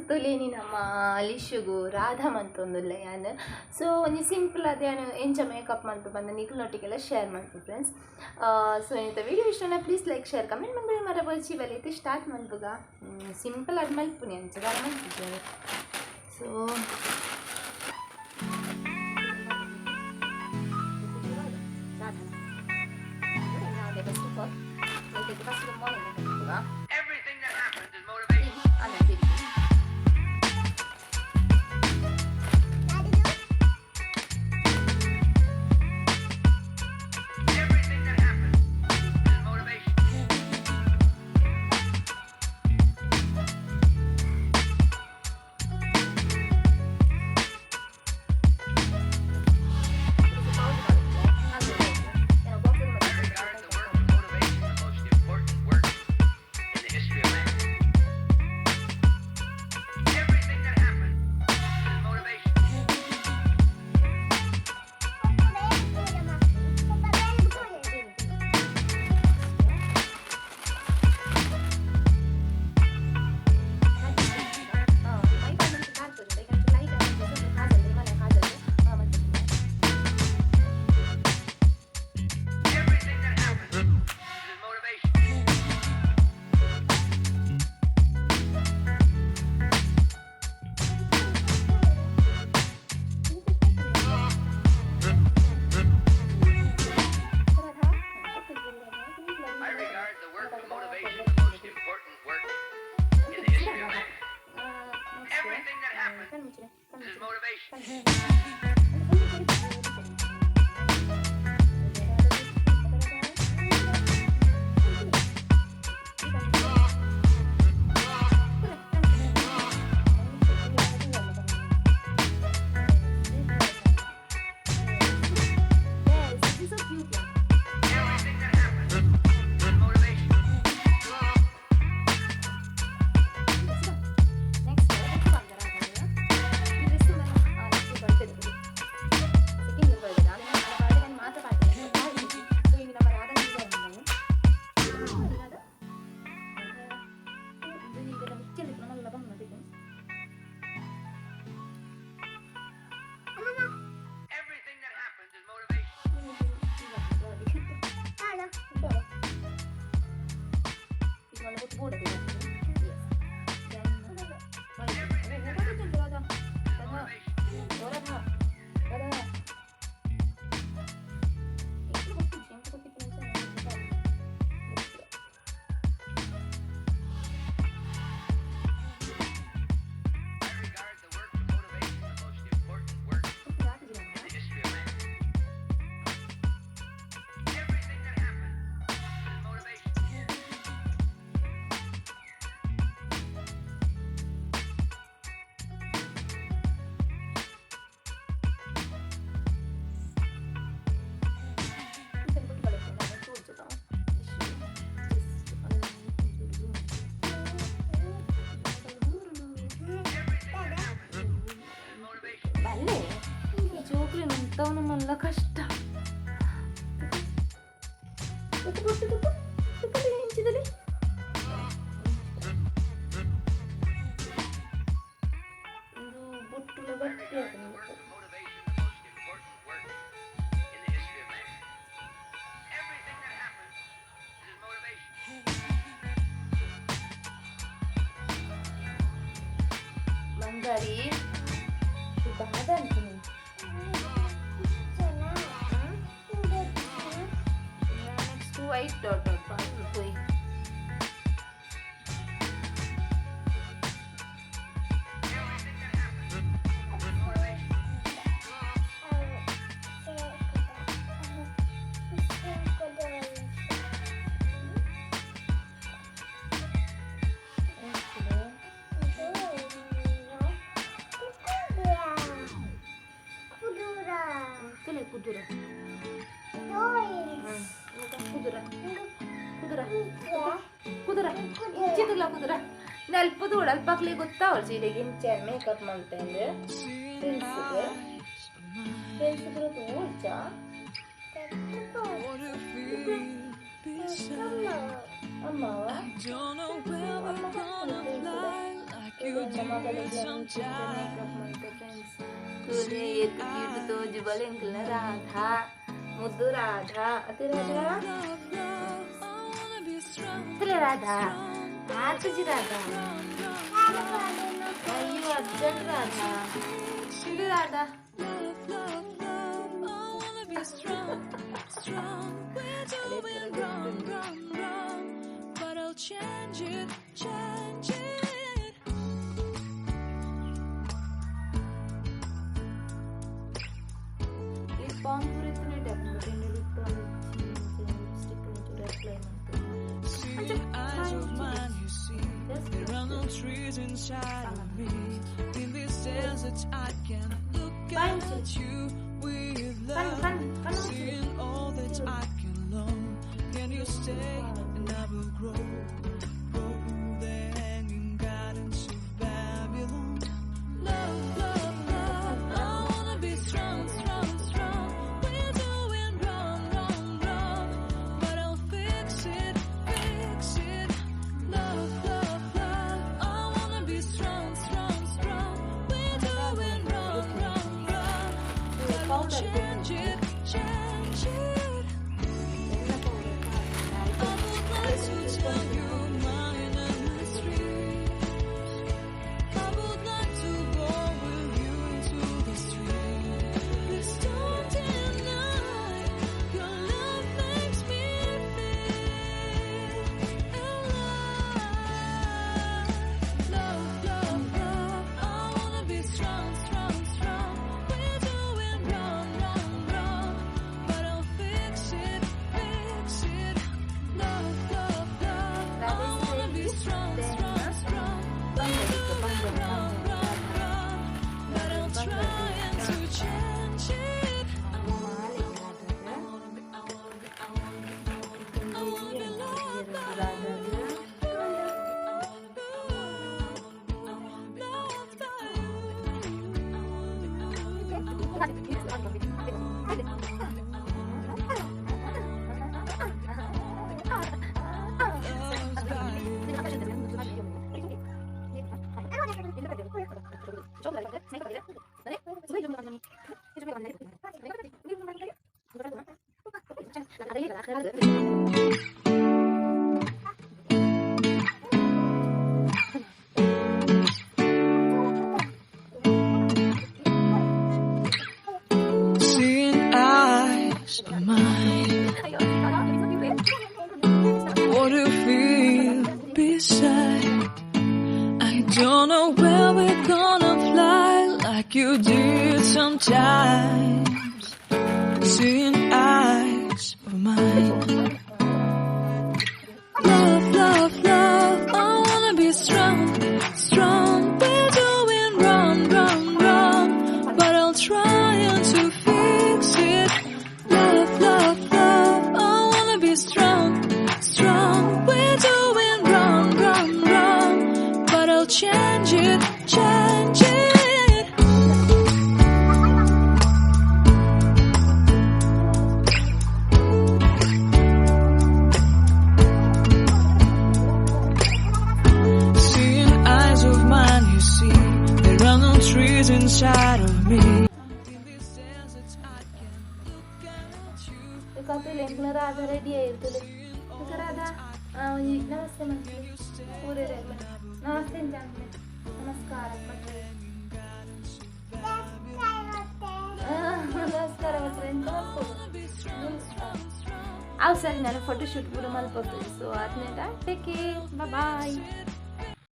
ತೊಲೆನಿ ನಮ್ಮ ಲಿಶುಗು ರಾಧಾ ಮಂತೊಂದುಲ್ಲೆ ಯಾನ್ ಸೊ ಒಂಜಿ ಸಿಂಪಲ್ ಅದೇ ಎಂಚ ಮೇಕಪ್ ಮಂತು ಬಂದ ನಿಕ್ಲೊಟ್ಟಿಗೆಲ್ಲ ಶೇರ್ ಮಾಡ್ತು ಫ್ರೆಂಡ್ಸ್. ಸೊ ಇಂಥ ವಿಡಿಯೋ ಇಷ್ಟನ ಪ್ಲೀಸ್ ಲೈಕ್ ಶೇರ್ ಕಮೆಂಟ್ ಮಾಡಿ ಮರ ಬಲ್ಚಿ ಬಲೈತೆ ಸ್ಟಾರ್ಟ್ ಮಲ್ಪುಗ ಸಿಂಪಲ್ ಅದು ಮಲ್ಪುನಿ ಅಂಚದ ಮಲ್ಪಿದ್ದೇವೆ. So Everything that happens is motivation. Everything that happens is motivation. ಮಲ್ಲ ಕಷ್ಟ ಇಂಚಿದಲ್ಲಿ ಬೊಟ್ಟುಲ ಬಟ್ಟೆ ಮಂದಾರಿ ಬಾದ ಅಂತೀನಿ white dot koi kudura ಇಂಚಿದಿಲ್ಲ ಕುದುರ ನೆಲ್ಪದು ಅಲ್ಪಕ್ಲಿ ಗೊತ್ತಾವಲ್ ಸೀರೆಗೆ ಇಂಚೆ ಮೇಕಪ್ ಮಾಡ್ತೇನೆ ಫ್ರೆಂಡ್ಸ್ ತೋರ್ಚ ಅಮ್ಮವ ನನ್ನ ಮಗಳೆಲ್ಲ ಮೇಕಪ್ ಮಾಡ್ತೆ ಫ್ರೆಂಡ್ಸ್. ತೂಲೆ ಎದ್ದು ಕಿಟ್ಟು ತೋಜು ಬಲೆಂಕಲ್ನ ರಾಧಾ ಮುದ್ದು ರಾಧಾ ಅತಿ ರಾಧಾ ರಾಧಾ तुझी राधा अय्यो अर्जन राधा ಇದು ರಾಧಾ ಈ ಬಾಂಬ್ ಪುರಿತನೆ definite lipstick apply There are no trees inside of me. In this desert, I can look at you with love. Seeing all that I can long. Can you stay and I will grow? Grow the hanging gardens of Babylon. Love, love, love. I wanna be strong, strong, strong. We're doing wrong, wrong, wrong. But I'll fix it, fix it. Love, love, love. I wanna be strong, strong, strong. We're doing wrong, wrong, wrong. But I'll change it, change it. I would like to tell you my mystery. I would like to go with you into the street. Please don't deny your love makes me feel alive. Love, love, love. I wanna be strong, strong, strong. We're doing wrong, wrong, wrong. But I'll fix it, fix it. Love, love, love. I wanna be strong, strong, strong. We're doing wrong, wrong, wrong. But I'll try and to change it. I wanna be loved by you. I wanna be loved by you. Seeing eyes of mine, what do you feel beside? I don't know where we're gonna fly like you did sometimes. Seeing eyes of mine, love, love, love. I wanna be strong, strong. We're doing wrong, wrong, wrong. But I'll try and to fix it. Love, love, love. I wanna be strong, strong. We're doing wrong, wrong, wrong. But I'll change it, change it. Seeing eyes of mine, you see, there are no trees inside of me. In this desert, I can look at you. तुले Radha ready आयतले तुका राधा नमस्ते म्हणते पुरे रे नमस्ते जानते नमस्कार नमस्कार फ्रेंड ಅವ್ ಸರಿ ನಾನು ಫೋಟೋ ಶೂಟ್ ಕೂಡ ಮಲ್ಪೋಗ್ತೀನಿ. ಸೊ ಅದನ್ನೆಲ್ಲ ಟೇಕ್ ಕೇರ್, ಬಾಯ್.